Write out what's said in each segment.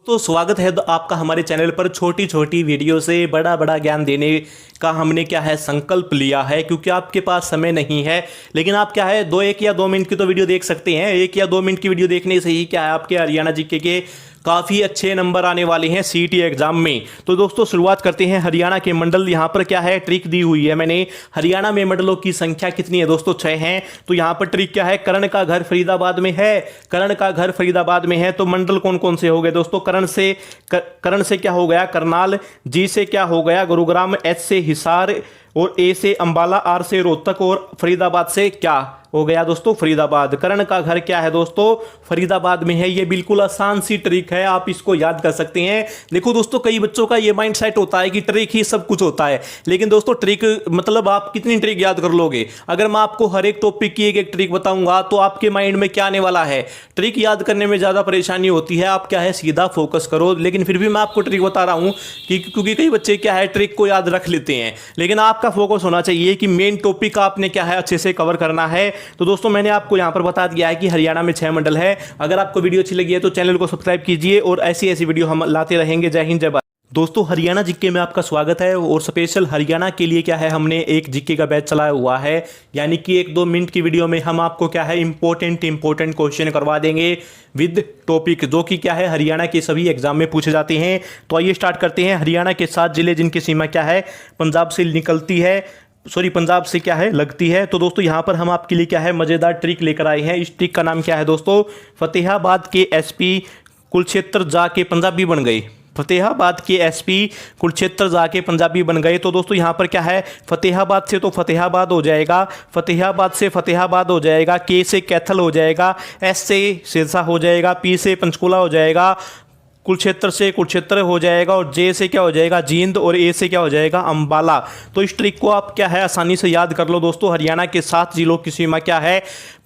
तो स्वागत है आपका हमारे चैनल पर। छोटी छोटी वीडियो से बड़ा बड़ा ज्ञान देने का हमने क्या है संकल्प लिया है, क्योंकि आपके पास समय नहीं है। लेकिन आप क्या है 1 या 2 मिनट की तो वीडियो देख सकते हैं। 1 या 2 मिनट की वीडियो देखने से ही क्या है आपके हरियाणा जीके के काफ़ी अच्छे नंबर आने वाले हैं सीईटी एग्जाम में। तो दोस्तों शुरुआत करते हैं। हरियाणा के मंडल यहाँ पर क्या है ट्रिक दी हुई है मैंने। हरियाणा में मंडलों की संख्या कितनी है दोस्तों? 6 हैं। तो यहाँ पर ट्रिक क्या है, कर्ण का घर फरीदाबाद में है। कर्ण का घर फरीदाबाद में है तो मंडल कौन कौन से हो गए दोस्तों? कर्ण से क्या हो गया करनाल, जी से क्या हो गया गुरुग्राम, एच से हिसार और ए से अंबाला, आर से रोहतक और फरीदाबाद से क्या हो गया दोस्तों? फरीदाबाद। कर्ण का घर क्या है दोस्तों? फरीदाबाद में है। ये बिल्कुल आसान सी ट्रिक है, आप इसको याद कर सकते हैं। देखो दोस्तों, कई बच्चों का ये माइंड सेट होता है कि ट्रिक ही सब कुछ होता है। लेकिन दोस्तों ट्रिक मतलब आप कितनी ट्रिक याद कर लोगे? अगर मैं आपको हर एक टॉपिक की एक एक ट्रिक बताऊंगा तो आपके माइंड में क्या आने वाला है? ट्रिक याद करने में ज्यादा परेशानी होती है। आप क्या है सीधा फोकस करो। लेकिन फिर भी मैं आपको ट्रिक बता रहा हूं कि क्योंकि कई बच्चे क्या है ट्रिक को याद रख लेते हैं, लेकिन आपका फोकस होना चाहिए कि मेन टॉपिक आपने क्या है अच्छे से कवर करना है। तो दोस्तों मैंने आपको यहां पर बता दिया है कि हरियाणा में 6 मंडल है। अगर आपको वीडियो अच्छी लगी है तो चैनल को सब्सक्राइब कीजिए और ऐसी ऐसी वीडियो हम लाते रहेंगे। जय हिंद, जय भारत। दोस्तों हरियाणा जीके में आपका स्वागत है और स्पेशल हरियाणा के लिए क्या है हमने एक जीके का बैच चलाया हुआ है। यानी कि 1-2 मिनट की वीडियो में हम आपको क्या है इंपॉर्टेंट क्वेश्चन करवा देंगे विद टॉपिक, जो कि क्या है हरियाणा के सभी एग्जाम में पूछे जाते हैं। तो आइए स्टार्ट करते हैं। हरियाणा के 7 जिले जिनकी सीमा क्या है पंजाब से निकलती है, पंजाब से क्या है लगती है। तो दोस्तों यहां पर हम आपके लिए क्या है मजेदार ट्रिक लेकर आए हैं। इस ट्रिक का नाम क्या है दोस्तों? फतेहाबाद के एसपी कुलक्षेत्र जाके पंजाबी बन गए। फतेहाबाद के एसपी कुलक्षेत्र जाके पंजाबी बन गए। तो दोस्तों यहां पर क्या है फतेहाबाद से तो फतेहाबाद हो जाएगा, फतेहाबाद से फतेहाबाद हो जाएगा, के से कैथल हो जाएगा, एस से सिरसा हो जाएगा, पी से पंचकुला हो जाएगा, कुलक्षेत्र से कुलक्षेत्र हो जाएगा और जे से क्या हो जाएगा जींद और ए से क्या हो जाएगा अंबाला। तो इस ट्रिक को आप क्या है आसानी से याद कर लो दोस्तों। हरियाणा के 7 जिलों की सीमा क्या है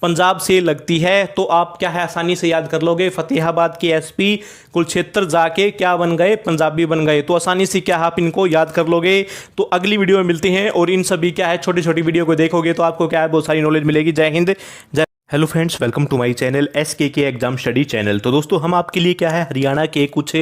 पंजाब से लगती है, तो आप क्या है आसानी से याद कर लोगे। फतेहाबाद के एसपी कुलक्षेत्र जाके क्या बन गए पंजाबी बन गए। तो आसानी से क्या आप इनको याद कर लोगे। तो अगली वीडियो में मिलते हैं और इन सभी क्या है छोटी छोटी वीडियो को देखोगे तो आपको क्या है बहुत सारी नॉलेज मिलेगी। जय हिंद, जय। Hello friends, welcome to my channel SKK exam study channel. तो दोस्तों हम आपके लिए क्या है हरियाणा के कुछ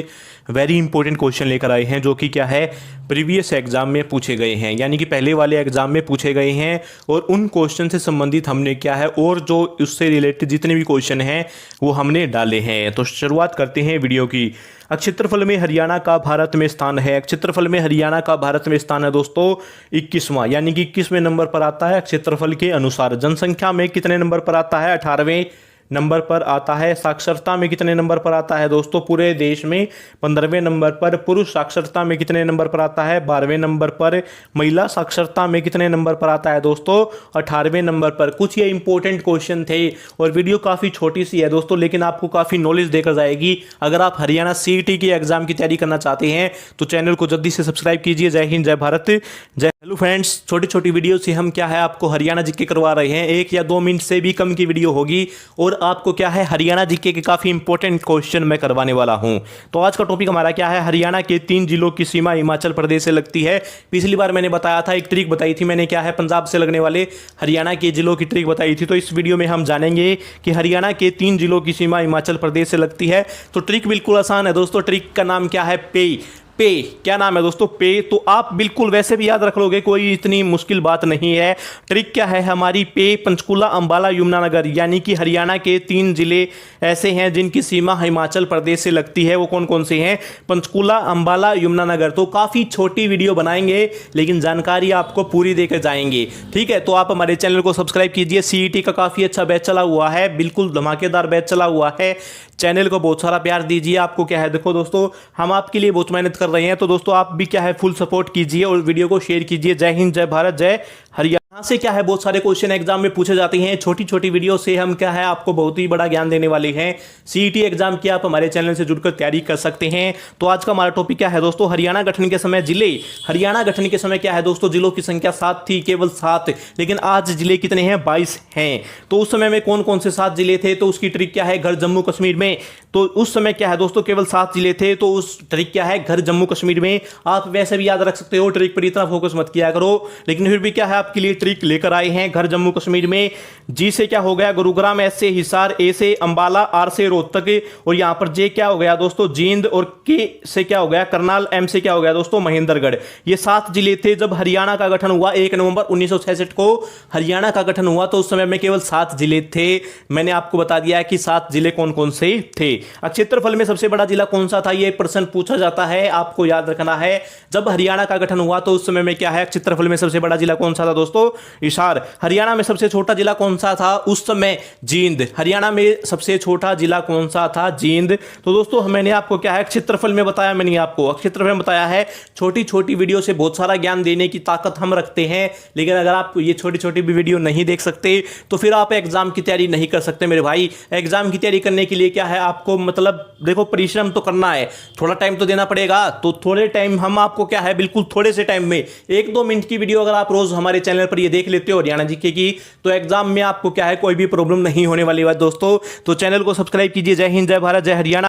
वेरी इंपॉर्टेंट क्वेश्चन लेकर आए हैं, जो कि क्या है प्रीवियस एग्जाम में पूछे गए हैं, यानी कि पहले वाले एग्जाम में पूछे गए हैं। और उन क्वेश्चन से संबंधित हमने क्या है और जो उससे रिलेटेड जितने भी क्वेश्चन हैं वो हमने डाले हैं। तो शुरुआत करते हैं वीडियो की। क्षेत्रफल में हरियाणा का भारत में स्थान है। क्षेत्रफल में हरियाणा का भारत में स्थान है दोस्तों 21वां, यानी कि 21वें नंबर पर आता है क्षेत्रफल के अनुसार। जनसंख्या में कितने नंबर पर आता है? 18वें नंबर पर आता है। साक्षरता में कितने नंबर पर आता है दोस्तों? पूरे देश में 15वें नंबर पर। पुरुष साक्षरता में कितने नंबर पर आता है? 12वें नंबर पर। महिला साक्षरता में कितने नंबर पर आता है दोस्तों? 18वें नंबर पर। कुछ ये इंपॉर्टेंट क्वेश्चन थे और वीडियो काफ़ी छोटी सी है दोस्तों, लेकिन आपको काफ़ी नॉलेज देकर जाएगी। अगर आप हरियाणा सीईटी के एग्जाम की तैयारी करना चाहते हैं तो चैनल को जल्दी से सब्सक्राइब कीजिए। जय हिंद, जय भारत, जय। हेलो फ्रेंड्स, छोटी छोटी वीडियो से हम क्या है आपको हरियाणा जीके करवा रहे हैं। 1 या 2 मिनट से भी कम की वीडियो होगी और आपको क्या है हरियाणा जीके के काफ़ी इंपॉर्टेंट क्वेश्चन मैं करवाने वाला हूं। तो आज का टॉपिक हमारा क्या है, हरियाणा के 3 जिलों की सीमा हिमाचल प्रदेश से लगती है। पिछली बार मैंने बताया था, एक ट्रिक बताई थी मैंने क्या है पंजाब से लगने वाले हरियाणा के जिलों की ट्रिक बताई थी। तो इस वीडियो में हम जानेंगे कि हरियाणा के 3 जिलों की सीमा हिमाचल प्रदेश से लगती है। तो ट्रिक बिल्कुल आसान है दोस्तों। ट्रिक का नाम क्या है? पे। क्या नाम है दोस्तों? पे। तो आप बिल्कुल वैसे भी याद रख लोगे, कोई इतनी मुश्किल बात नहीं है। ट्रिक क्या है हमारी? पे, पंचकुला, अंबाला, यमुनानगर, यानी कि हरियाणा के 3 जिले ऐसे हैं जिनकी सीमा हिमाचल प्रदेश से लगती है। वो कौन कौन से हैं? पंचकुला, अंबाला, यमुनानगर। तो काफ़ी छोटी वीडियो बनाएंगे लेकिन जानकारी आपको पूरी देकर जाएंगे, ठीक है। तो आप हमारे चैनल को सब्सक्राइब कीजिए। सीईटी का काफ़ी अच्छा बैच चला हुआ है, बिल्कुल धमाकेदार बैच चला हुआ है। चैनल को बहुत सारा प्यार दीजिए। आपको क्या है देखो दोस्तों, हम आपके लिए बहुत मेहनत कर रहे हैं, तो दोस्तों आप भी क्या है फुल सपोर्ट कीजिए और वीडियो को शेयर कीजिए। जय हिंद, जय भारत, जय हरियाणा। यहाँ से क्या है बहुत सारे क्वेश्चन एग्जाम में पूछे जाते हैं। छोटी छोटी वीडियो से हम क्या है आपको बहुत ही बड़ा ज्ञान देने वाले हैं। सीईटी एग्जाम की आप हमारे चैनल से जुड़कर तैयारी कर सकते हैं। तो आज का हमारा टॉपिक क्या है दोस्तों? हरियाणा गठन के समय जिले। हरियाणा गठन के समय क्या है दोस्तों? जिलों की संख्या 7 थी, केवल 7, लेकिन आज जिले कितने हैं? 22 हैं। तो उस समय में कौन कौन से 7 जिले थे? तो उसकी ट्रिक क्या है? घर जम्मू कश्मीर में। तो उस समय क्या है दोस्तों केवल 7 जिले थे, तो उस ट्रिक क्या है घर जम्मू कश्मीर में। आप वैसे भी याद रख सकते हो, ट्रिक पर इतना फोकस मत किया करो, लेकिन फिर भी क्या है आपके लिए ट्रिक लेकर आए हैं। घर जम्मू कश्मीर में, जी से क्या हो गया गुरुग्राम, एस से हिसार, ए से अंबाला, आर से रोहतक और यहां पर जे क्या हो गया दोस्तों जींद और के से क्या हो गया करनाल, एम से क्या हो गया दोस्तों महेंद्रगढ़। ये 7 जिले थे जब हरियाणा का गठन हुआ 1 नवंबर 1966 को हरियाणा का गठन हुआ, तो उस समय में केवल 7 जिले थे। मैंने आपको बता दिया है कि 7 जिले कौन कौन से थे। क्षेत्रफल में सबसे बड़ा जिला कौन सा था, यह प्रश्न पूछा जाता है, आपको याद रखना है। जब हरियाणा का गठन हुआ तो उस समय में क्या है, क्षेत्रफल में सबसे बड़ा जिला कौन सा था दोस्तों, हिसार। हरियाणा में सबसे छोटा जिला कौन सा था उस समय, जींद। हरियाणा में सबसे छोटा जिला कौन सा था, जींद। तो दोस्तों मैंने आपको क्या है क्षेत्रफल में बताया, मैंने आपको क्षेत्रफल में बताया है। छोटी छोटी वीडियो से बहुत सारा ज्ञान देने की ताकत हम रखते हैं, लेकिन अगर आप ये छोटी छोटी भी वीडियो नहीं देख सकते तो फिर आप एग्जाम की तैयारी नहीं कर सकते मेरे भाई। एग्जाम की तैयारी करने के लिए क्या है, आपको मतलब देखो परिश्रम तो करना है, थोड़ा टाइम तो देना पड़ेगा। तो थोड़े टाइम हम आपको क्या है बिल्कुल थोड़े से टाइम में 1-2 मिनट की वीडियो अगर आप रोज हमारे चैनल पर ये देख लेते हो हरियाणा जीके की, तो एग्जाम में आपको क्या है कोई भी प्रॉब्लम नहीं होने वाली है दोस्तों। तो चैनल को सब्सक्राइब कीजिए। जय हिंद, जय भारत, जय हरियाणा।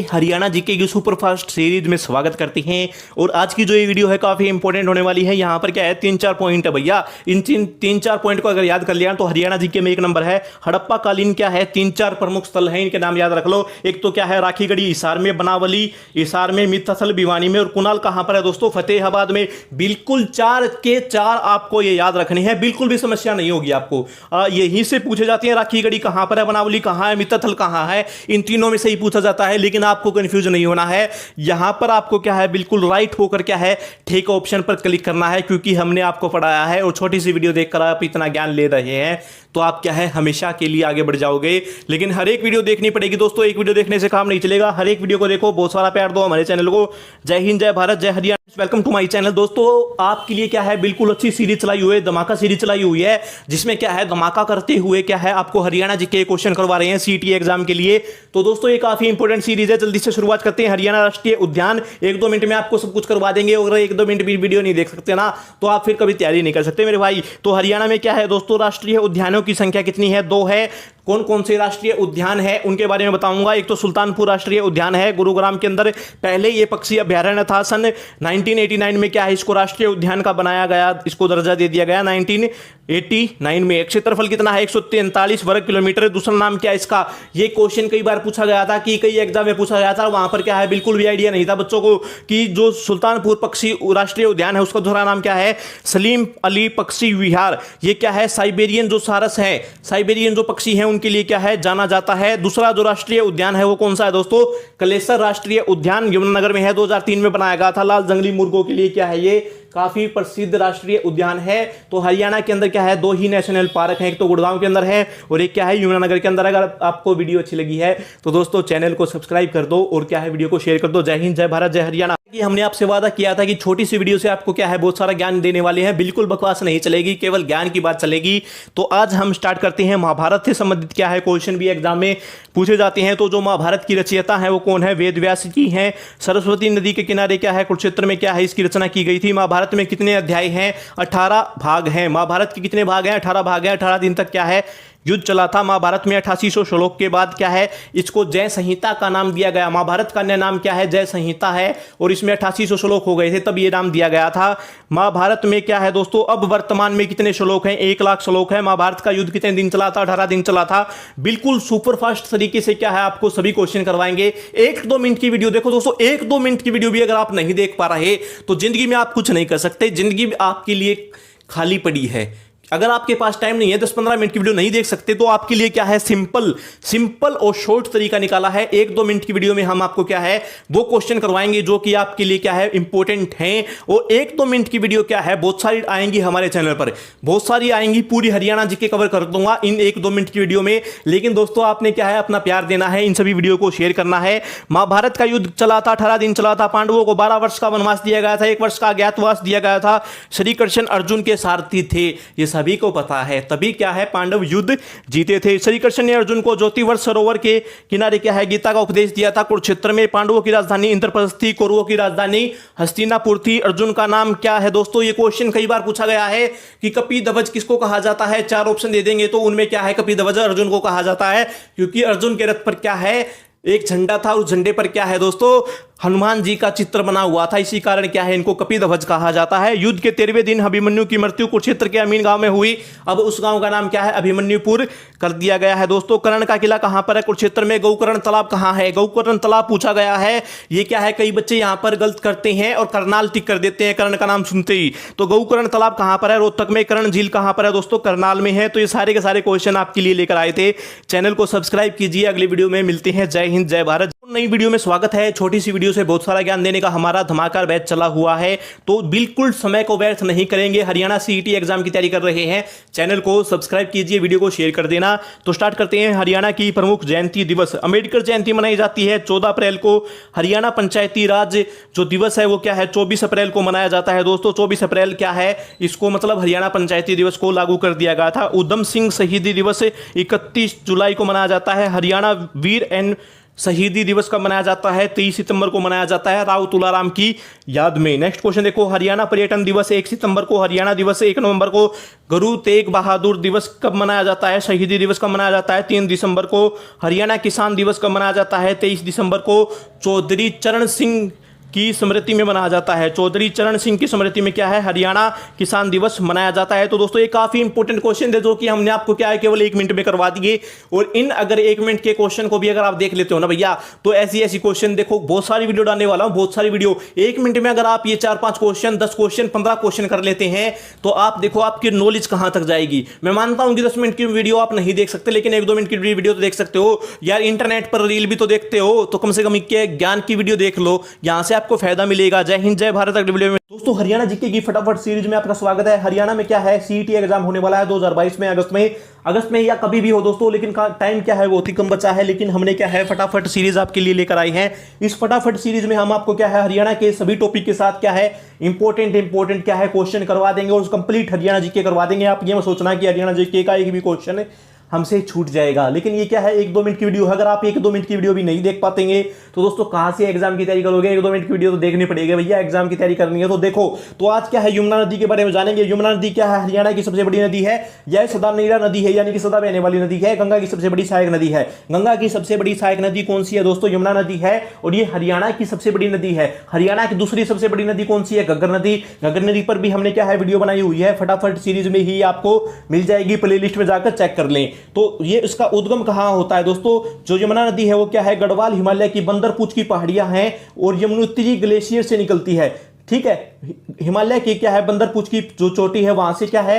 हरियाणा जीके की सुपरफास्ट सीरीज में स्वागत करते हैं। और आज की जो ये वीडियो है काफी इंपॉर्टेंट होने वाली है। यहाँ पर क्या है 3-4 पॉइंट है भैया, इन 3-4 पॉइंट को अगर याद कर लिया तो हरियाणा जीके में 1 नंबर है। हड़प्पा कालीन क्या है 3-4 प्रमुख स्थल हैं, इनके नाम याद रख लो। एक तो क्या है राखीगढ़ी हिसार में, बनावली हिसार में, मित्थल भिवानी में, और कुनाल कहां पर है दोस्तों, फतेहाबाद में। बिल्कुल 4 के 4 आपको ये याद रखने हैं, बिल्कुल भी समस्या नहीं होगी आपको। यहीं से पूछे जाते हैं राखीगढ़ी कहां पर है, बनावली कहां है, मित्थल कहां है, इन तीनों में से ही पूछा जाता है। लेकिन आपको कंफ्यूजन नहीं होना है, यहां पर आपको क्या है बिल्कुल राइट होकर क्या है ठीक ऑप्शन पर क्लिक करना है, क्योंकि हमने आपको पढ़ाया है और छोटी सी वीडियो देखकर आप इतना ज्ञान ले रहे हैं तो आप क्या है हमेशा के लिए आगे बढ़ जाओगे। लेकिन हर एक वीडियो देखनी पड़ेगी दोस्तों, एक वीडियो देखने से काम नहीं चलेगा। हर एक वीडियो को देखो, बहुत सारा प्यार दो हमारे चैनल को। जय हिंद, जय भारत, जय Haryana. Welcome to my channel. दोस्तों आपके लिए क्या है बिल्कुल अच्छी सीरीज चलाई हुई है, धमाका सीरीज चलाई हुई है, जिसमें क्या है धमाका करते हुए क्या है आपको हरियाणा जीके क्वेश्चन करवा रहे हैं सीटी एग्जाम के लिए। तो दोस्तों ये काफी इंपॉर्टेंट सीरीज है, जल्दी से शुरुआत करते हैं। हरियाणा राष्ट्रीय उद्यान 1-2 मिनट में आपको सब कुछ करवा देंगे। अगर 1-2 मिनट भी वीडियो नहीं देख सकते ना तो आप फिर कभी तैयारी नहीं कर सकते मेरे भाई। तो हरियाणा में क्या है दोस्तों राष्ट्रीय उद्यानों की संख्या कितनी है, 2 है। कौन कौन से राष्ट्रीय उद्यान है उनके बारे में बताऊंगा। एक तो सुल्तानपुर राष्ट्रीय उद्यान है गुरुग्राम के अंदर, पहले ये पक्षी अभ्यारण्य था। सन 1989 में क्या है इसको राष्ट्रीय उद्यान का बनाया गया, इसको दर्जा दे दिया गया 1989 में। क्षेत्रफल कितना है 143 वर्ग किलोमीटर। दूसरा नाम क्या है इसका, ये क्वेश्चन कई बार पूछा गया था, कि कई एग्जाम में पूछा गया था, वहां पर क्या है बिल्कुल भी आइडिया नहीं था बच्चों को कि जो सुल्तानपुर पक्षी राष्ट्रीय उद्यान है उसका दूसरा नाम क्या है, सलीम अली पक्षी विहार। ये क्या है साइबेरियन जो सारस है, साइबेरियन जो पक्षी है उनके लिए क्या है जाना जाता है। दूसरा जो राष्ट्रीय उद्यान है वो कौन सा है दोस्तों, कलेसर राष्ट्रीय उद्यान यमुनानगर में है, 2003 में बनाया गया था। लाल जंगली मुर्गों के लिए क्या है ये काफी प्रसिद्ध राष्ट्रीय उद्यान है। तो हरियाणा के अंदर क्या है 2 ही नेशनल पार्क हैं, एक तो गुड़गांव के अंदर है और एक क्या है यमुनानगर के अंदर। अगर आपको वीडियो अच्छी लगी है तो दोस्तों चैनल को सब्सक्राइब कर दो और क्या है वीडियो को शेयर कर दो। जय हिंद, जय भारत, जय हरियाणा। हमने आपसे वादा किया था कि छोटी सी वीडियो से आपको क्या है बहुत सारा ज्ञान देने वाले हैं, बिल्कुल बकवास नहीं चलेगी, केवल ज्ञान की बात चलेगी। तो आज हम स्टार्ट करते हैं। महाभारत से संबंधित क्या है क्वेश्चन भी एग्जाम में पूछे जाते हैं। तो जो महाभारत की रचयिता है वो कौन है, वेद व्यास जी हैं। सरस्वती नदी के किनारे क्या है कुरुक्षेत्र में क्या है इसकी रचना की गई थी। महाभारत में कितने अध्याय हैं, 18 भाग हैं। महाभारत के कितने भाग हैं, 18 भाग हैं। 18 दिन तक क्या है युद्ध चला था। महाभारत में 8800 श्लोक के बाद क्या है इसको जय संहिता का नाम दिया गया। महाभारत का अन्य नाम क्या है, जय संहिता है, और इसमें 8800 श्लोक हो गए थे तब ये नाम दिया गया था। महाभारत में क्या है दोस्तों अब वर्तमान में कितने श्लोक हैं, 1 लाख श्लोक है। महाभारत का युद्ध कितने दिन चला था, 18 दिन चला था। बिल्कुल सुपरफास्ट तरीके से क्या है आपको सभी क्वेश्चन करवाएंगे। 1-2 मिनट की वीडियो देखो दोस्तों, 1-2 मिनट की वीडियो भी अगर आप नहीं देख पा रहे तो जिंदगी में आप कुछ नहीं कर सकते, जिंदगी आपके लिए खाली पड़ी है। अगर आपके पास टाइम नहीं है 10-15 मिनट की वीडियो नहीं देख सकते तो आपके लिए क्या है सिंपल और शॉर्ट तरीका निकाला है। 1-2 मिनट की वीडियो में हम आपको क्या है वो क्वेश्चन करवाएंगे जो कि आपके लिए क्या है इंपॉर्टेंट हैं। और 1-2 मिनट की वीडियो क्या है बहुत सारी आएंगी हमारे चैनल पर, बहुत सारी आएंगी, पूरी हरियाणा जीके कवर कर दूंगा इन 1-2 मिनट की वीडियो में। लेकिन दोस्तों आपने क्या है अपना प्यार देना है, इन सभी वीडियो को शेयर करना है। महाभारत का युद्ध चला था, 18 दिन चला था। पांडवों को 12 वर्ष का वनवास दिया गया था, 1 वर्ष का अज्ञातवास दिया गया था। श्री कृष्ण अर्जुन के सारथी थे, ये सभी को पता है, तभी क्या है पांडव युद्ध जीते थे। श्री कृष्ण ने अर्जुन को ज्योतिवर्ष सरोवर के किनारे क्या है गीता का उपदेश दिया था। कुरुक्षेत्र में पांडवों की राजधानी इंद्रप्रस्थ थी, कौरवों की राजधानी हस्तिनापुर थी। अर्जुन का नाम क्या है दोस्तों, ये क्वेश्चन कई बार पूछा गया है कि कपिध्वज किसको कहा जाता है। 4 ऑप्शन दे देंगे तो उनमें क्या है कपिध्वज अर्जुन को कहा जाता है, क्योंकि अर्जुन के रथ पर क्या है एक झंडा था, उस झंडे पर क्या है दोस्तों हनुमान जी का चित्र बना हुआ था, इसी कारण क्या है इनको कपिध्वज कहा जाता है। युद्ध के 13वें दिन अभिमन्यु की मृत्यु कुरुक्षेत्र के अमीन गांव में हुई। अब उस गांव का नाम क्या है, अभिमन्युपुर कर दिया गया है। दोस्तों कर्ण का किला कहां पर है, कुरुक्षेत्र में। गौकर्ण तालाब कहां है, गौकर्ण तालाब पूछा गया है। ये क्या है, कई बच्चे यहां पर गलत करते हैं और करनाल टिक कर देते हैं कर्ण का नाम सुनते ही। तो गौकर्ण तालाब कहां पर है, रोहतक में। कर्ण झील कहां पर है दोस्तों, करनाल में है। तो ये सारे के सारे क्वेश्चन आपके लिए लेकर आए थे। चैनल को सब्सक्राइब कीजिए, अगली वीडियो में मिलते हैं। जय हिंद, जय भारत। नई वीडियो में स्वागत है। छोटी सी वीडियो से बहुत सारा ज्ञान देने का हमारा धमाकेदार बैच चला हुआ है, तो बिल्कुल समय को व्यर्थ नहीं करेंगे। हरियाणा सीईटी एग्जाम की तैयारी कर रहे हैं, चैनल को सब्सक्राइब कीजिए, वीडियो को शेयर कर देना। तो स्टार्ट करते हैं। हरियाणा की प्रमुख जयंती दिवस, अम्बेडकर जयंती मनाई जाती है 14 अप्रैल को। हरियाणा पंचायती राज जो दिवस है वो क्या है, 24 अप्रैल को मनाया जाता है। दोस्तों 24 अप्रैल क्या है, इसको मतलब हरियाणा पंचायती दिवस को लागू कर दिया गया था। उधम सिंह शहीदी दिवस 31 जुलाई को मनाया जाता है। हरियाणा वीर एंड शहीदी दिवस कब मनाया जाता है, 23 सितंबर को मनाया जाता है, राव तुलाराम की याद में। नेक्स्ट क्वेश्चन देखो, हरियाणा पर्यटन दिवस 1 सितंबर को। हरियाणा दिवस 1 नवंबर को। गुरु तेग बहादुर दिवस कब मनाया जाता है, शहीदी दिवस कब मनाया जाता है, 3 दिसंबर को। हरियाणा किसान दिवस कब मनाया जाता है, 23 दिसंबर को। चौधरी चरण सिंह की स्मृति में मनाया जाता है। चौधरी चरण सिंह की स्मृति में क्या है, हरियाणा किसान दिवस मनाया जाता है। तो दोस्तों ये काफी इंपॉर्टेंट क्वेश्चन थे जो कि हमने आपको क्या है केवल 1 मिनट में करवा दिए। और इन अगर 1 मिनट के क्वेश्चन को भी अगर आप देख लेते हो ना भैया, तो ऐसी ऐसी क्वेश्चन देखो, बहुत सारी वीडियो डालने वाला हूं, बहुत सारी वीडियो। 1 मिनट में अगर आप ये 4-5 क्वेश्चन, 10 क्वेश्चन, 15 क्वेश्चन कर लेते हैं, तो आप देखो आपकी नॉलेज कहां तक जाएगी। मैं मानता हूं कि 10 मिनट की वीडियो आप नहीं देख सकते, लेकिन 1-2 मिनट की वीडियो तो देख सकते हो यार। इंटरनेट पर रील भी तो देखते हो, तो कम से कम ज्ञान की वीडियो देख लो, यहां से आपको फायदा मिलेगा। जय हिंद, जय भारत। अगले वीडियो में दोस्तों हरियाणा जीके की फटाफट सीरीज में आपका स्वागत है। हरियाणा में क्या है, सीईटी एग्जाम होने वाला है 2022 में, अगस्त में या कभी भी हो दोस्तों, लेकिन टाइम क्या है बहुत ही कम बचा है। लेकिन हमने क्या है फटाफट सीरीज आपके लिए लेकर आई है। इस फटाफट सीरीज में हम आपको क्या है हरियाणा के सभी टॉपिक के साथ क्या है इंपॉर्टेंट क्या है क्वेश्चन करवा देंगे और कंप्लीट हरियाणा जीके करवा देंगे। आप ये मत सोचना कि हरियाणा जीके का एक भी क्वेश्चन हमसे छूट जाएगा। लेकिन ये क्या है 1-2 मिनट की वीडियो, अगर आप 1-2 मिनट की वीडियो भी नहीं देख पातेंगे तो दोस्तों कहां से एग्जाम की तैयारी करोगे। 1-2 मिनट की वीडियो तो देखनी पड़ेगी भैया, एग्जाम की तैयारी करनी है। तो देखो, तो आज क्या है यमुना नदी के बारे में जानेंगे। यमुना नदी क्या है, हरियाणा की सबसे बड़ी नदी है। यह सदा नीरा नदी है, यानी कि सदा बहने वाली नदी है। गंगा की सबसे बड़ी सहायक नदी है। गंगा की सबसे बड़ी सहायक नदी कौन सी है दोस्तों, यमुना नदी है। और ये हरियाणा की सबसे बड़ी नदी है। हरियाणा की दूसरी सबसे बड़ी नदी कौन सी है, घग्गर नदी। घग्गर नदी पर भी हमने क्या है वीडियो बनाई हुई है, फटाफट सीरीज में ही आपको मिल जाएगी, प्लेलिस्ट में जाकर चेक कर लें। तो ये इसका उद्गम कहां होता है दोस्तों, जो यमुना नदी है वो क्या है गढ़वाल हिमालय की बंदरपूछ की पहाड़ियां हैं और यमुनोत्री ग्लेशियर से निकलती है। ठीक है, हिमालय की क्या है बंदरपूछ की जो चोटी है वहां से क्या है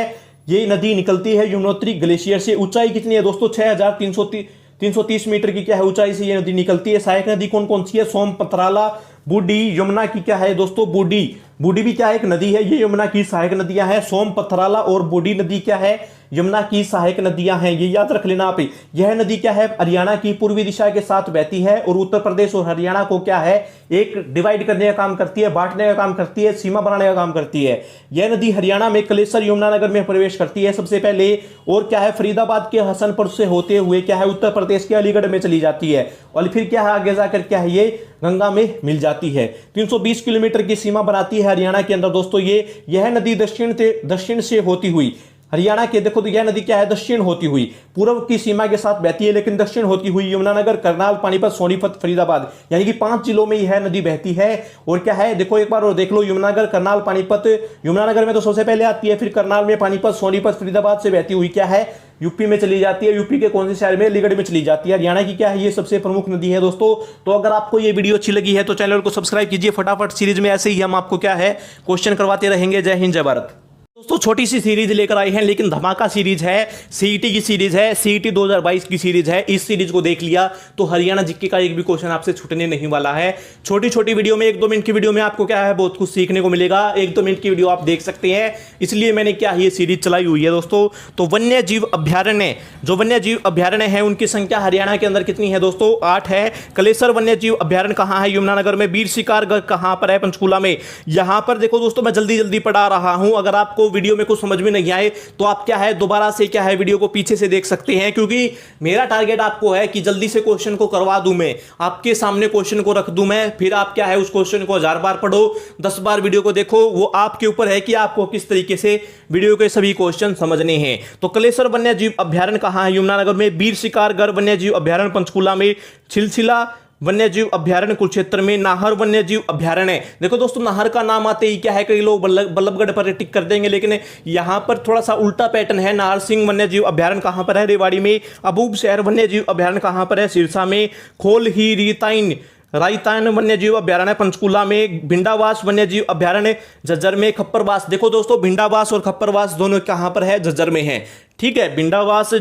ये नदी निकलती है यमुनोत्री ग्लेशियर से। ऊंचाई कितनी है दोस्तों, 6330 मीटर की क्या है ऊंचाई से ये नदी निकलती है। सहायक नदी कौन कौन सी है, सोम, पथराला, बूढ़ी। यमुना की क्या है दोस्तों, बूढ़ी भी क्या है एक नदी है, ये यमुना की सहायक नदियां हैं। सोम, पथराला और बूढ़ी नदी क्या है, यमुना की सहायक नदियां हैं, ये याद रख लेना आप। यह नदी क्या है हरियाणा की पूर्वी दिशा के साथ बहती है और उत्तर प्रदेश और हरियाणा को क्या है एक डिवाइड करने का काम करती है, बांटने का काम करती है, सीमा बनाने का काम करती है। यह नदी हरियाणा में कलेसर यमुनानगर में प्रवेश करती है सबसे पहले, और क्या है फरीदाबाद के हसनपुर से होते हुए क्या है उत्तर प्रदेश के अलीगढ़ में चली जाती है और फिर क्या है आगे जाकर क्या है ये गंगा में मिल जाती है। 320 किलोमीटर की सीमा बनाती है हरियाणा के अंदर दोस्तों। यह नदी दक्षिण से होती हुई हरियाणा के देखो तो यह नदी क्या है दक्षिण होती हुई पूर्व की सीमा के साथ बहती है, लेकिन दक्षिण होती हुई यमुनानगर, करनाल, पानीपत, सोनीपत, फरीदाबाद यानी कि 5 जिलों में यह नदी बहती है। और क्या है देखो एक बार और देख लो, यमुनानगर, करनाल, पानीपत, यमुनानगर में तो सबसे पहले आती है, फिर करनाल में, पानीपत, सोनीपत, फरीदाबाद से बहती हुई क्या है यूपी में चली जाती है। यूपी के कौन से शहर में, अलीगढ़ में चली जाती है। हरियाणा की क्या है ये सबसे प्रमुख नदी है दोस्तों। तो अगर आपको ये वीडियो अच्छी लगी है तो चैनल को सब्सक्राइब कीजिए। फटाफट सीरीज में ऐसे ही हम आपको क्या है क्वेश्चन करवाते रहेंगे। जय हिंद, जय भारत। दोस्तों छोटी सी सीरीज लेकर आए हैं, लेकिन धमाका सीरीज है, सीईटी की सीरीज है, सीईटी 2022 की सीरीज है। इस सीरीज को देख लिया तो हरियाणा जीके का एक भी क्वेश्चन आपसे छूटने नहीं वाला है। छोटी छोटी वीडियो में 1-2 मिनट की वीडियो में आपको क्या है बहुत कुछ सीखने को मिलेगा। 1-2 मिनट की वीडियो आप देख सकते हैं, इसलिए मैंने क्या ये सीरीज चलाई हुई है दोस्तों। तो वन्य जीव अभ्यारण्य, जो वन्य जीव अभ्यारण्य है उनकी संख्या हरियाणा के अंदर कितनी है दोस्तों, 8 है। कलेसर वन्य जीव अभ्यारण्य कहां है, यमुनानगर में। वीर शिकारगढ़ कहां पर है, पंचकूला में। यहां पर देखो दोस्तों मैं जल्दी जल्दी पढ़ा रहा हूं, अगर आपको वीडियो में कुछ समझ में नहीं आए तो आप क्या है दोबारा से क्या है वीडियो को पीछे से देख सकते हैं, क्योंकि मेरा टारगेट आपको है कि जल्दी से क्वेश्चन को करवा दूं, मैं आपके सामने क्वेश्चन को रख दूं मैं, फिर आप क्या है उस क्वेश्चन को 1000 बार पढ़ो, 10 बार वीडियो को देखो। वो आपके ऊपर है कि आपको किस तरीके से वीडियो के सभी क्वेश्चन समझने हैं। तो कलेसर वन्य जीव अभ्यारण्य कहां है, यमुनानगर में। वीर शिकारगढ़ वन्य जीव अभ्यारण्य पंचकूला में। छिलछिला वन्यजीव अभ्यारण्य कुरुक्षेत्र में नाहर वन्यजीव अभ्यारण्य। देखो दोस्तों, नाहर का नाम आते ही क्या है, कई लोग बल्लभगढ़ पर टिक कर देंगे, लेकिन यहाँ पर थोड़ा सा उल्टा पैटर्न है। नाहर सिंह वन्यजीव अभ्यारण्य कहाँ पर है? रेवाड़ी में। अबूब शहर वन्यजीव अभ्यारण्य कहाँ पर है? सिरसा में। खोल ही रायतान वन्यजीव अभ्यारण्य पंचकुला में। भिंडावास वन्यजीव अभ्यारण्य झज्जर में। खप्परवास, देखो दोस्तों, भिंडावास और खप्परवास दोनों कहां पर है? झज्जर में है। ठीक है, भिंडावास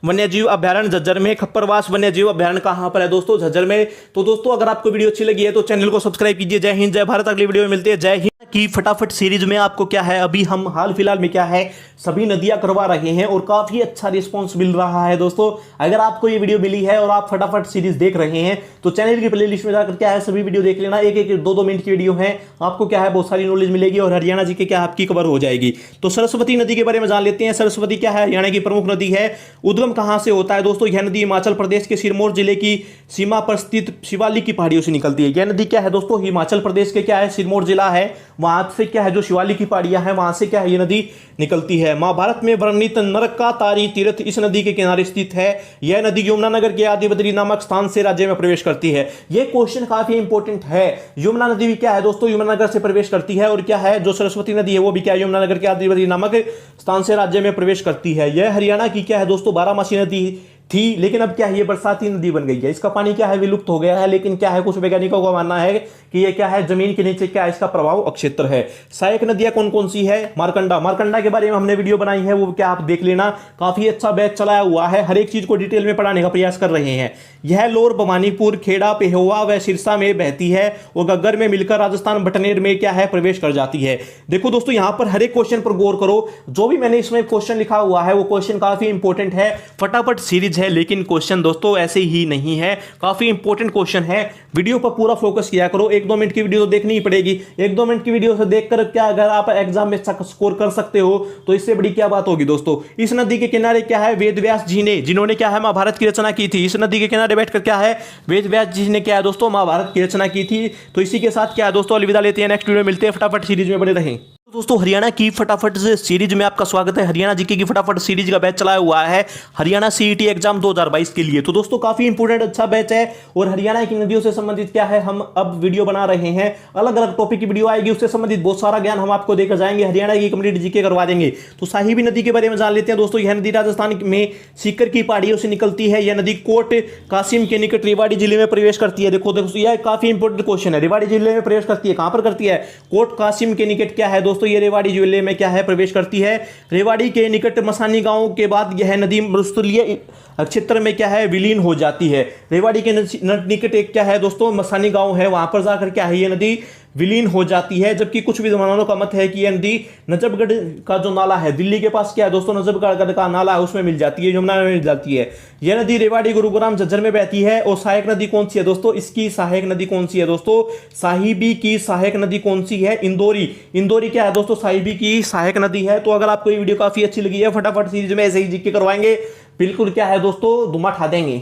वन्यजीव अभ्यारण्य झज्जर में, खप्परवास वन्यजीव अभ्यारण्य कहां पर है दोस्तों? झज्जर में। तो दोस्तों, अगर आपको वीडियो अच्छी लगी है तो चैनल को सब्सक्राइब कीजिए। जय हिंद, जय भारत। अगली वीडियो में मिलते हैं। जय हिंद की फटाफट सीरीज में आपको क्या है, अभी हम हाल फिलहाल में क्या है, सभी नदियां करवा रहे हैं और काफी अच्छा रिस्पांस मिल रहा है दोस्तों। अगर आपको ये वीडियो मिली है और आप फटाफट सीरीज देख रहे हैं तो चैनल की प्लेलिस्ट में जाकर क्या है, सभी वीडियो देख लेना। एक एक 2-2 मिनट की वीडियो है, आपको क्या है, बहुत सारी नॉलेज मिलेगी और हरियाणा जी के क्या आपकी कवर हो जाएगी। तो सरस्वती नदी के बारे में जान लेते हैं। सरस्वती क्या है? हरियाणा की प्रमुख नदी है। उद्गम कहां से होता है दोस्तों? यह नदी हिमाचल प्रदेश के सिरमौर जिले की सीमा पर स्थित शिवालिक की पहाड़ियों से निकलती है। यह नदी क्या है दोस्तों? हिमाचल प्रदेश के क्या है, सिरमौर जिला है, वहां से क्या है, जो शिवालिक की पहाड़ियां हैं वहां से क्या है, ये नदी निकलती है। महाभारत में वर्णित नरकातारी तीर्थ इस नदी के किनारे स्थित है। यह नदी यमुनानगर के आदिबद्री नामक स्थान से राज्य में प्रवेश करती है। यह क्वेश्चन काफी इंपॉर्टेंट है। यमुना नदी भी क्या है दोस्तों? यमुनानगर से प्रवेश करती है। और क्या है, जो सरस्वती नदी है वो भी क्या है, यमुनानगर के आदिबद्री नामक स्थान से राज्य में प्रवेश करती है। यह हरियाणा की क्या है दोस्तों, बारामासी नदी थी, लेकिन अब क्या है, ये बरसाती नदी बन गई है। इसका पानी क्या है, विलुप्त हो गया है। लेकिन क्या है, कुछ वैज्ञानिकों का मानना है कि ये क्या है, जमीन के नीचे क्या है, इसका प्रभाव क्षेत्र है। सहायक नदियां कौन कौन सी है? मारकंडा के बारे में हमने वीडियो बनाई है, वो क्या आप देख लेना। काफी अच्छा बैच चलाया हुआ है, हर एक चीज को डिटेल में पढ़ाने का प्रयास कर रहे हैं। यह लोर भवानीपुर, खेड़ा, पेहोवा व सिरसा में बहती है और गग्गर में मिलकर राजस्थान बटनेर में क्या है, प्रवेश कर जाती है। देखो दोस्तों, यहां पर हर एक क्वेश्चन पर गौर करो। जो भी मैंने इसमें क्वेश्चन लिखा हुआ है वो क्वेश्चन काफी इंपॉर्टेंट है। फटाफट सीरीज है, लेकिन क्वेश्चन दोस्तों ऐसे ही नहीं है, काफी इंपॉर्टेंट क्वेश्चन है। वीडियो पर पूरा फोकस किया करो। 1-2 मिनट की वीडियो तो देखनी ही पड़ेगी। 1-2 मिनट की वीडियो से देखकर क्या, अगर आप एग्जाम में स्कोर कर सकते हो तो इससे बड़ी क्या बात होगी दोस्तों। इस नदी के किनारे क्या है, वेद व्यास जी ने, जिन्होंने क्या है, महाभारत की रचना की थी। इस नदी के किनारे बैठकर क्या है, वेद व्यास जी ने क्या है दोस्तों, महाभारत की रचना की थी। तो इसी के साथ क्या है दोस्तों, अलविदा लेते हैं। नेक्स्ट वीडियो में मिलते हैं। फटाफट सीरीज में बने रहें। दोस्तों, हरियाणा की फटाफट सीरीज में आपका स्वागत है। हरियाणा जीके की फटाफट सीरीज का बैच चलाया हुआ है हरियाणा सीईटी एग्जाम 2022 के लिए। तो दोस्तों, काफी इंपोर्टेंट अच्छा बैच है और हरियाणा की नदियों से संबंधित क्या है, हम अब वीडियो बना रहे हैं। अलग अलग टॉपिक की वीडियो आएगी, उससे संबंधित बहुत सारा ज्ञान हम आपको देकर जाएंगे। हरियाणा की कंप्लीट जीके करवा देंगे। तो साहिबी नदी के बारे में जान लेते हैं दोस्तों। यह नदी राजस्थान में सीकर की पहाड़ियों से निकलती है। यह नदी कोट कासिम के निकट रेवाड़ी जिले में प्रवेश करती है। देखो दोस्तों, यह काफी इंपोर्टेंट क्वेश्चन है। रेवाड़ी जिले में प्रवेश करती है, कहां पर करती है? कोट कासिम के निकट क्या है दोस्तों, ये रेवाड़ी जिले में क्या है, प्रवेश करती है। रेवाड़ी के निकट मसानी गांव के बाद यह नदी मरुस्थलीय क्षेत्र में क्या है, विलीन हो जाती है। रेवाड़ी के निकट एक क्या है दोस्तों, मसानी गांव है, वहां पर जाकर क्या है, ये नदी विलीन हो जाती है। जबकि कुछ विद्वानों का मत है कि यह नदी नजफगढ़ का जो नाला है, दिल्ली के पास क्या है दोस्तों, नजफगढ़ का नाला है, उसमें मिल जाती है, यमुना में मिल जाती है। यह नदी रेवाड़ी, गुरुग्राम, झज्जर में बहती है। और सहायक नदी कौन सी है दोस्तों, इसकी सहायक नदी कौन सी है दोस्तों, साहिबी की सहायक नदी कौन सी है? इंदौरी क्या है दोस्तों, साहिबी की सहायक नदी है। तो अगर आपको ये वीडियो काफी अच्छी लगी है, फटाफट सीरीज में ऐसे ही जीके करवाएंगे, बिल्कुल क्या है दोस्तों, धुआं उठा देंगे।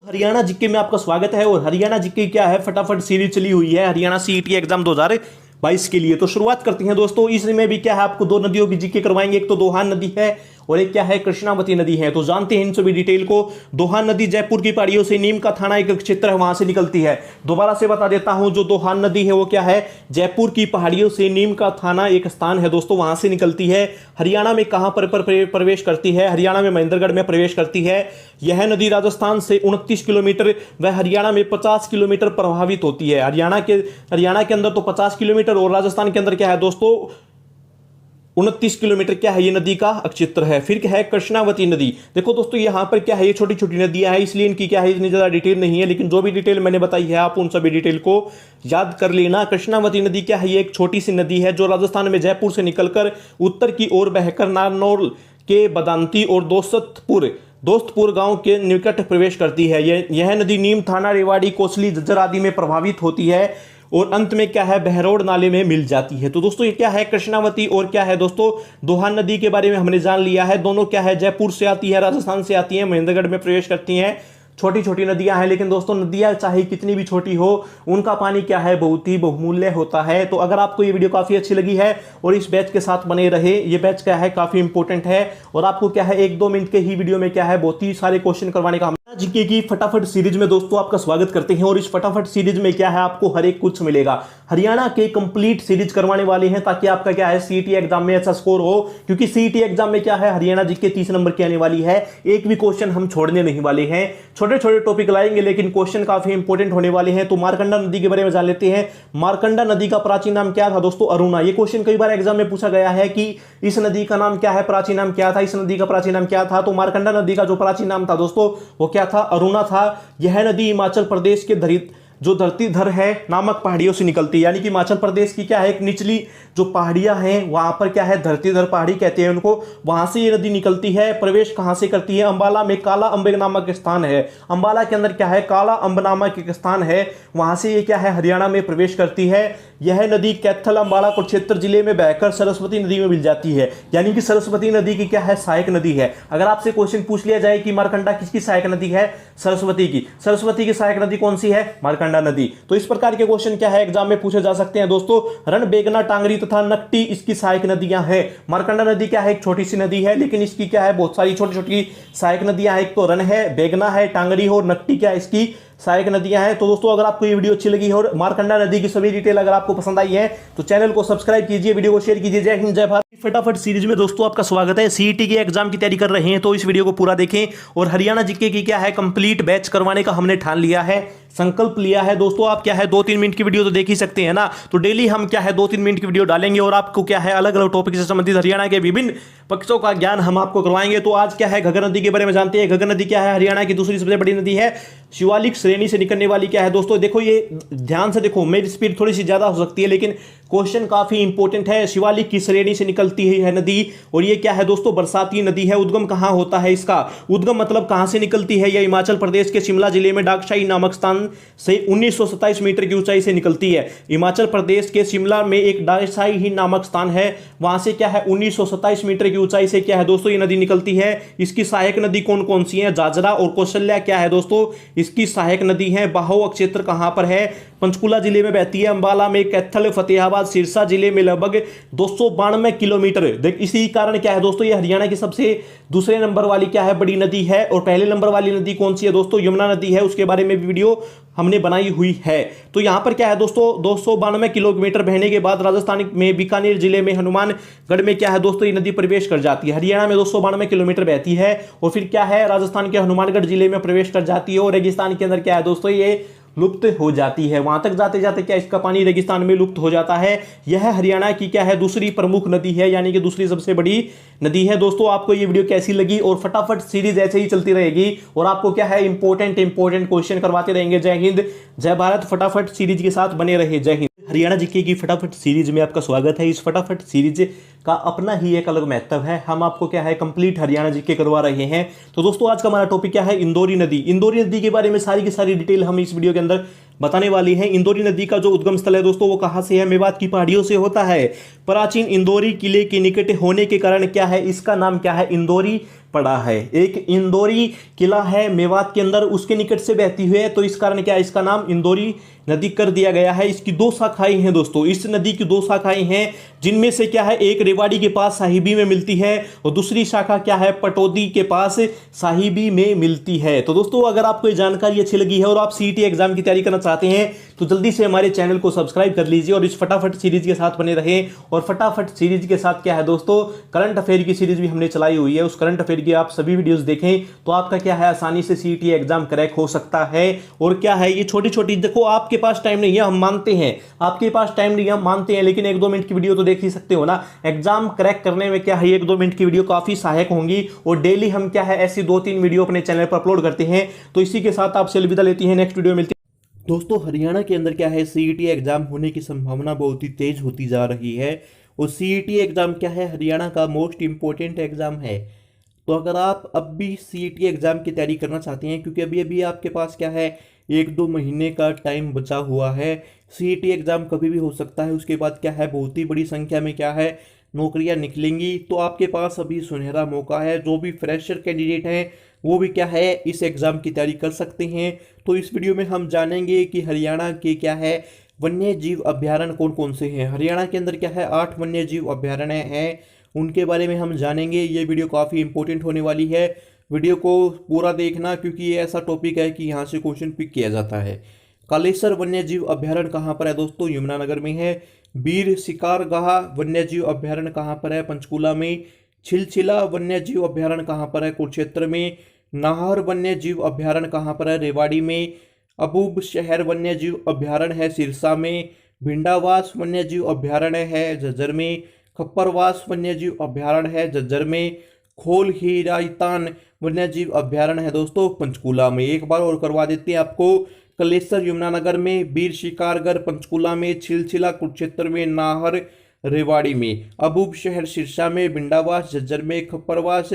हरियाणा जीके में आपका स्वागत है और हरियाणा जीके क्या है, फटाफट सीरीज चली हुई है हरियाणा सीईटी एग्जाम 2022 के लिए। तो शुरुआत करते हैं दोस्तों। इसमें भी क्या है, आपको 2 नदियों की जीके करवाएंगे। एक तो दोहान नदी है और एक क्या है, कृष्णावती नदी है। तो जानते हैं इन सभी डिटेल को। दोहान नदी जयपुर की पहाड़ियों से, नीम का थाना एक क्षेत्र है, वहां से निकलती है। दोबारा से बता देता हूं, जो दोहान नदी है वो क्या है, जयपुर की पहाड़ियों से, नीम का थाना एक स्थान है दोस्तों, वहां से निकलती है। हरियाणा में कहां पर प्रवेश करती है? हरियाणा में महेंद्रगढ़ में प्रवेश करती है। यह नदी राजस्थान से 29 किलोमीटर व हरियाणा में 50 किलोमीटर प्रभावित होती है। हरियाणा के अंदर तो 50 किलोमीटर और राजस्थान के अंदर क्या है दोस्तों, 29 किलोमीटर क्या है, ये नदी का क्षेत्र है। फिर क्या है, कृष्णावती नदी। देखो दोस्तों, यहाँ पर क्या है, ये छोटी छोटी नदियां हैं, इसलिए इनकी क्या है, इतनी ज्यादा डिटेल नहीं है। लेकिन जो भी डिटेल मैंने बताई है, आप उन सभी डिटेल को याद कर लेना। कृष्णावती नदी क्या है, ये एक छोटी सी नदी है जो राजस्थान में जयपुर से निकलकर उत्तर की ओर बहकर नारनौल के बदांती और दोस्तपुर गांव के निकट प्रवेश करती है। यह नदी नीम, थाना, रेवाड़ी, कोसली, झज्जर आदि में प्रभावित होती है और अंत में क्या है, बहरोड नाले में मिल जाती है। तो दोस्तों, ये क्या है, कृष्णावती और क्या है दोस्तों, दोहान नदी के बारे में हमने जान लिया है। दोनों क्या है, जयपुर से आती है, राजस्थान से आती है, महेंद्रगढ़ में प्रवेश करती हैं। छोटी छोटी नदियां हैं, लेकिन दोस्तों नदियां चाहे कितनी भी छोटी हो, उनका पानी क्या है, बहुत ही बहुमूल्य होता है। तो अगर आपको ये वीडियो काफी अच्छी लगी है और इस बैच के साथ बने रहे, ये बैच क्या है, काफी इंपॉर्टेंट है और आपको क्या है, 1-2 मिनट के ही वीडियो में क्या है, बहुत ही सारे क्वेश्चन करवाने का जीके की फटाफट सीरीज में दोस्तों आपका स्वागत करते हैं। और इस फटाफट सीरीज में क्या है, आपको हर एक कुछ मिलेगा। हरियाणा के कंप्लीट सीरीज करवाने वाले हैं ताकि आपका क्या है सीईटी एग्जाम में अच्छा स्कोर हो, क्योंकि सीईटी एग्जाम में क्या है हरियाणा जीके 30 नंबर की आने वाली है। एक भी क्वेश्चन हम छोड़ने नहीं वाले हैं, छोटे छोटे टॉपिक लाएंगे लेकिन क्वेश्चन काफी इंपॉर्टेंट होने वाले हैं। तो मारकंडा नदी के बारे में जान लेते हैं। मारकंडा नदी का प्राचीन नाम क्या था दोस्तों? अरुणा। ये क्वेश्चन कई बार एग्जाम में पूछा गया है कि इस नदी का नाम क्या है, प्राचीन नाम क्या था, इस नदी का प्राचीन नाम क्या था। तो मारकंडा नदी का जो प्राचीन नाम था दोस्तों वो क्या था? अरुणा था। यह नदी हिमाचल प्रदेश के धरतीधर है नामक पहाड़ियों से निकलती है। यानी कि हिमाचल प्रदेश की क्या है एक निचली जो पहाड़ियां हैं वहां पर क्या है धरतीधर पहाड़ी कहते हैं उनको, वहां से ये नदी निकलती है। प्रवेश कहां से करती है? अंबाला में काला अंब नामक स्थान है। अंबाला के अंदर क्या है काला अंब नामक एक स्थान है, वहां से ये क्या है हरियाणा में प्रवेश करती है। यह नदी कैथल अंबाला कुरुक्षेत्र जिले में बहकर सरस्वती नदी में मिल जाती है। यानी कि सरस्वती नदी की क्या है सहायक नदी है। अगर आपसे क्वेश्चन पूछ लिया जाए कि मारकंडा किसकी सहायक नदी है? सरस्वती की। सरस्वती की सहायक नदी कौन सी है? मारकंडा नदी। तो इस प्रकार के क्वेश्चन क्या है एग्जाम में पूछे जा सकते हैं दोस्तों। रणबेगना, टांगरी तथा नकटी इसकी सहायक नदियां हैं। मारकंडा नदी क्या है एक छोटी सी नदी है, लेकिन इसकी क्या है बहुत सारी छोटी छोटी सहायक नदियां हैं। एक तो रण है, बेगना है, टांगरी और नकटी क्या है इसकी सहायक नदियां हैं। तो दोस्तों अगर आपको ये वीडियो अच्छी लगी है और मारकंडा नदी की सभी डिटेल अगर आपको पसंद आई है तो चैनल को सब्सक्राइब कीजिए, वीडियो को शेयर कीजिए। जय हिंद, जय भारत। फटाफट सीरीज में दोस्तों आपका स्वागत है। सीईटी के एग्जाम की तैयारी कर रहे हैं तो इस वीडियो को पूरा देखें। और हरियाणा जीके की क्या है कंप्लीट बैच करवाने का हमने ठान लिया है, संकल्प लिया है दोस्तों। आप क्या है 2-3 मिनट की वीडियो तो देख ही सकते हैं ना। तो डेली हम क्या है 2-3 मिनट की वीडियो डालेंगे और आपको क्या है अलग अलग टॉपिक से संबंधित हरियाणा के विभिन्न पक्षों का ज्ञान हम आपको करवाएंगे। तो आज क्या है घग्गर नदी के बारे में जानते हैं। घग्गर नदी क्या है हरियाणा की दूसरी सबसे बड़ी नदी है। शिवालिक श्रेणी से निकलने वाली क्या है दोस्तों, देखो ये ध्यान से देखो, मेरी स्पीड थोड़ी सी ज्यादा हो सकती है लेकिन क्वेश्चन काफी इंपॉर्टेंट है। शिवालिक की श्रेणी से निकलती है यह नदी और ये क्या है दोस्तों बरसाती नदी है। उद्गम कहां होता है इसका? उद्गम मतलब कहां से निकलती है? यह हिमाचल प्रदेश के शिमला जिले में डाकशाही नामक स्थान से 1927 मीटर की ऊंचाई से निकलती है। हिमाचल प्रदेश के शिमला में एक डाकशाही नामक स्थान है, वहां से क्या है 1927 मीटर की ऊंचाई से क्या है दोस्तों ये नदी निकलती है। इसकी सहायक नदी कौन कौन सी है? जाजरा और कौशल्या क्या है दोस्तों इसकी सहायक नदी है। बाहो क्षेत्र कहां पर है? पंचकुला जिले में बहती है। अंबाला में, कैथल, फतेहाबाद, सिरसा जिले में लगभग 292 किलोमीटर। देख इसी कारण क्या है दोस्तों ये हरियाणा की सबसे दूसरे नंबर वाली क्या है बड़ी नदी है। और पहले नंबर वाली नदी कौन सी है दोस्तों? यमुना नदी है, उसके बारे में भी वीडियो हमने बनाई हुई है। तो यहां पर क्या है दोस्तों 292 किलोमीटर बहने के बाद राजस्थान में बीकानेर जिले में हनुमानगढ़ में क्या है दोस्तों ये नदी प्रवेश कर जाती है। हरियाणा में 292 किलोमीटर बहती है और फिर क्या है राजस्थान के हनुमानगढ़ जिले में प्रवेश कर जाती है और रेगिस्तान के अंदर क्या है दोस्तों ये लुप्त हो जाती है। वहां तक जाते जाते क्या इसका पानी रेगिस्तान में लुप्त हो जाता है। यह हरियाणा की क्या है दूसरी प्रमुख नदी है, यानी कि दूसरी सबसे बड़ी नदी है। दोस्तों आपको ये वीडियो कैसी लगी? और फटाफट सीरीज ऐसे ही चलती रहेगी और आपको क्या है इंपॉर्टेंट क्वेश्चन करवाते रहेंगे। जय हिंद, जय भारत। फटाफट सीरीज के साथ बने रहे। जय हिंद। हरियाणा जीके की फटाफट सीरीज में आपका स्वागत है। इस फटाफट सीरीज का अपना ही एक अलग महत्व है। हम आपको क्या है कंप्लीट हरियाणा जीके करवा रहे हैं। तो दोस्तों आज का हमारा टॉपिक क्या है? इंदौरी नदी। इंदौरी नदी के बारे में सारी की सारी डिटेल हम इस वीडियो के अंदर बताने वाली है। इंदौरी नदी का जो उद्गम स्थल है दोस्तों वो कहां से है? मेवात की पहाड़ियों से होता है। प्राचीन इंदौरी किले के निकट होने के कारण क्या है इसका नाम क्या है इंदौरी पड़ा है। एक इंदौरी किला है मेवात के अंदर, उसके निकट से बहती हुई है तो इस कारण क्या इसका नाम इंदौरी नदी कर दिया गया है। इसकी 2 शाखाएं हैं दोस्तों, इस नदी की 2 शाखाएं हैं जिनमें से क्या है एक रेवाड़ी के पास साहिबी में मिलती है और दूसरी शाखा क्या है पटौदी के पास साहिबी में मिलती है। तो दोस्तों अगर आपको ये जानकारी अच्छी लगी है और आप सीईटी एग्जाम की तैयारी करना चाहते हैं तो जल्दी से हमारे चैनल को सब्सक्राइब कर लीजिए और इस फटाफट सीरीज के साथ बने रहें। और फटाफट सीरीज के साथ क्या है दोस्तों करंट अफेयर की सीरीज भी हमने चलाई हुई है, उस करंट अफेयर की आप सभी वीडियोस देखें तो आपका क्या है आसानी से सीईटी एग्जाम क्रैक हो सकता है। और क्या है ये छोटी छोटी, देखो आपके पास टाइम नहीं है हम मानते हैं, आपके पास टाइम नहीं है हम मानते हैं, लेकिन 1-2 मिनट की वीडियो तो देख ही सकते हो ना। एग्जाम क्रैक करने में क्या है 1-2 मिनट की वीडियो काफी सहायक होंगी और डेली हम क्या है ऐसी 2-3 वीडियो अपने चैनल पर अपलोड करते हैं। तो इसी के साथ आपसे अलविदा लेती है, नेक्स्ट वीडियो मिलती है। दोस्तों हरियाणा के अंदर क्या है सीईटी एग्जाम होने की संभावना बहुत ही तेज होती जा रही है और सीईटी एग्जाम क्या है हरियाणा का मोस्ट इंपॉर्टेंट एग्जाम है। तो अगर आप अब भी सीईटी एग्जाम की तैयारी करना चाहते हैं, क्योंकि अभी अभी आपके पास क्या है 1-2 महीने का टाइम बचा हुआ है, सीईटी एग्जाम कभी भी हो सकता है। उसके बाद क्या है बहुत ही बड़ी संख्या में क्या है नौकरियां निकलेंगी, तो आपके पास अभी सुनहरा मौका है। जो भी फ्रेशर कैंडिडेट हैं वो भी क्या है इस एग्ज़ाम की तैयारी कर सकते हैं। तो इस वीडियो में हम जानेंगे कि हरियाणा के क्या है वन्य जीव अभ्यारण्य कौन कौन से हैं। हरियाणा के अंदर क्या है 8 वन्य जीव अभ्यारण्य हैं, उनके बारे में हम जानेंगे। ये वीडियो काफ़ी इंपॉर्टेंट होने वाली है। वीडियो को पूरा देखना, क्योंकि ये ऐसा टॉपिक है कि यहाँ से क्वेश्चन पिक किया जाता है। कालेसर वन्यजीव अभ्यारण्य कहाँ पर है दोस्तों? यमुनानगर में है। वीर शिकारगाह वन्यजीव अभ्यारण्य कहाँ पर है? पंचकूला में। छिलछिला वन्यजीव अभ्यारण्य कहाँ पर है? कुरुक्षेत्र में। नाहर वन्यजीव अभ्यारण्य कहाँ पर है? रेवाड़ी में। अबूब शहर वन्यजीव अभ्यारण्य है सिरसा में। भिंडावास वन्यजीव अभ्यारण्य है झज्जर में। खप्परवास वन्यजीव अभ्यारण्य है झज्जर में। खोल हीराइतान वन्यजीव अभ्यारण्य है दोस्तों पंचकूला में। एक बार और करवा देते हैं आपको। कलेसर यमुनानगर में, वीर शिकारगढ़ पंचकूला में, छिलछिला कुरुक्षेत्र में, नाहर रेवाड़ी में, अबूब शहर सिरसा में, भिंडावास झज्जर में, खप्परवास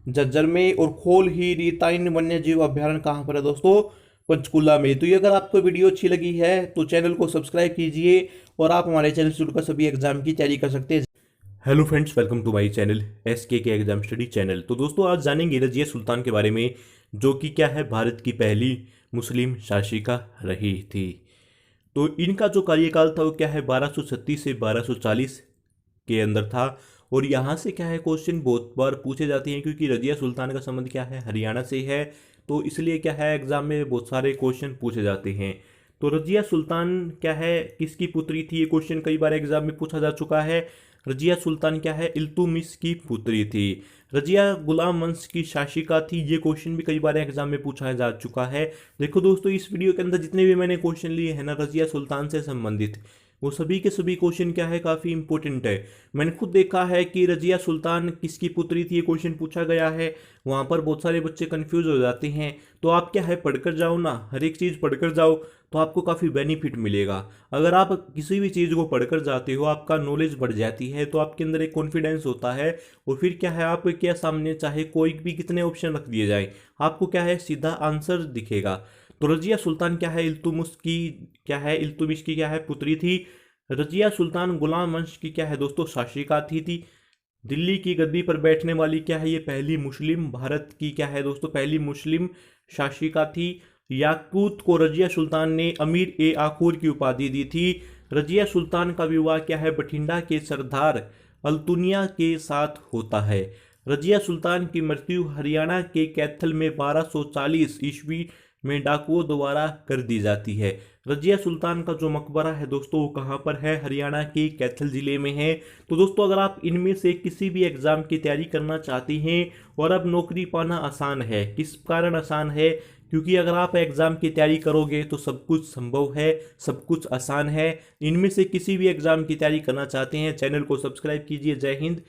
झज्जर में और खोल ही रीताइन वन्यजीव अभ्यारण्य कहाँ पर है दोस्तों? पंचकूला में। तो ये अगर आपको वीडियो अच्छी लगी है तो चैनल को सब्सक्राइब कीजिए और आप हमारे चैनल से जुड़कर सभी एग्जाम की तैयारी कर सकते हैं। Hello friends, welcome to my channel SK exam study channel. तो दोस्तों आज जानेंगे रजिया सुल्तान के बारे में, जो कि क्या है भारत की पहली मुस्लिम शासिका रही थी। तो इनका जो कार्यकाल था वो क्या है 1236 से 1240 के अंदर था। और यहाँ से क्या है क्वेश्चन बहुत बार पूछे जाते हैं, क्योंकि रजिया सुल्तान का संबंध क्या है हरियाणा से है, तो इसलिए क्या है एग्जाम में बहुत सारे क्वेश्चन पूछे जाते हैं। तो रजिया सुल्तान क्या है, किसकी पुत्री थी, ये क्वेश्चन कई बार एग्जाम में पूछा जा चुका है। रजिया सुल्तान क्या है, इल्तुतमिश की पुत्री थी। रजिया गुलाम वंश की शासिका थी, ये क्वेश्चन भी कई बार एग्जाम में पूछा जा चुका है। देखो दोस्तों, इस वीडियो के अंदर जितने भी मैंने क्वेश्चन लिए हैं ना रजिया सुल्तान से संबंधित, वो सभी के सभी क्वेश्चन क्या है काफ़ी इंपॉर्टेंट है। मैंने खुद देखा है कि रजिया सुल्तान किसकी पुत्री थी, ये क्वेश्चन पूछा गया है, वहाँ पर बहुत सारे बच्चे कंफ्यूज हो जाते हैं। तो आप क्या है पढ़कर जाओ ना, हर एक चीज़ पढ़कर जाओ तो आपको काफ़ी बेनिफिट मिलेगा। अगर आप किसी भी चीज़ को पढ़कर जाते हो, आपका नॉलेज बढ़ जाती है, तो आपके अंदर एक कॉन्फिडेंस होता है। और फिर क्या है, आप क्या सामने चाहे कोई भी कितने ऑप्शन रख दिए जाए, आपको क्या है सीधा आंसर दिखेगा। तो रजिया सुल्तान क्या है इल्तुतमिश की क्या है पुत्री थी। रजिया सुल्तान गुलाम वंश की क्या है दोस्तों शासिका थी। दिल्ली की गद्दी पर बैठने वाली क्या है ये पहली मुस्लिम, भारत की क्या है दोस्तों पहली मुस्लिम शासिका थी। याकूत को रजिया सुल्तान ने अमीर ए आखूर की उपाधि दी थी। रजिया सुल्तान का विवाह क्या है बठिंडा के सरदार अल्तुनिया के साथ होता है। रजिया सुल्तान की मृत्यु हरियाणा के कैथल में 1240 ईस्वी में डाकुओं द्वारा कर दी जाती है। रजिया सुल्तान का जो मकबरा है दोस्तों वो कहाँ पर है, हरियाणा के कैथल जिले में है। तो दोस्तों अगर आप इनमें से किसी भी एग्जाम की तैयारी करना चाहती हैं और अब नौकरी पाना आसान है, किस कारण आसान है, क्योंकि अगर आप एग्ज़ाम की तैयारी करोगे तो सब कुछ संभव है, सब कुछ आसान है। इनमें से किसी भी एग्ज़ाम की तैयारी करना चाहते हैं चैनल को सब्सक्राइब कीजिए। जय हिंद।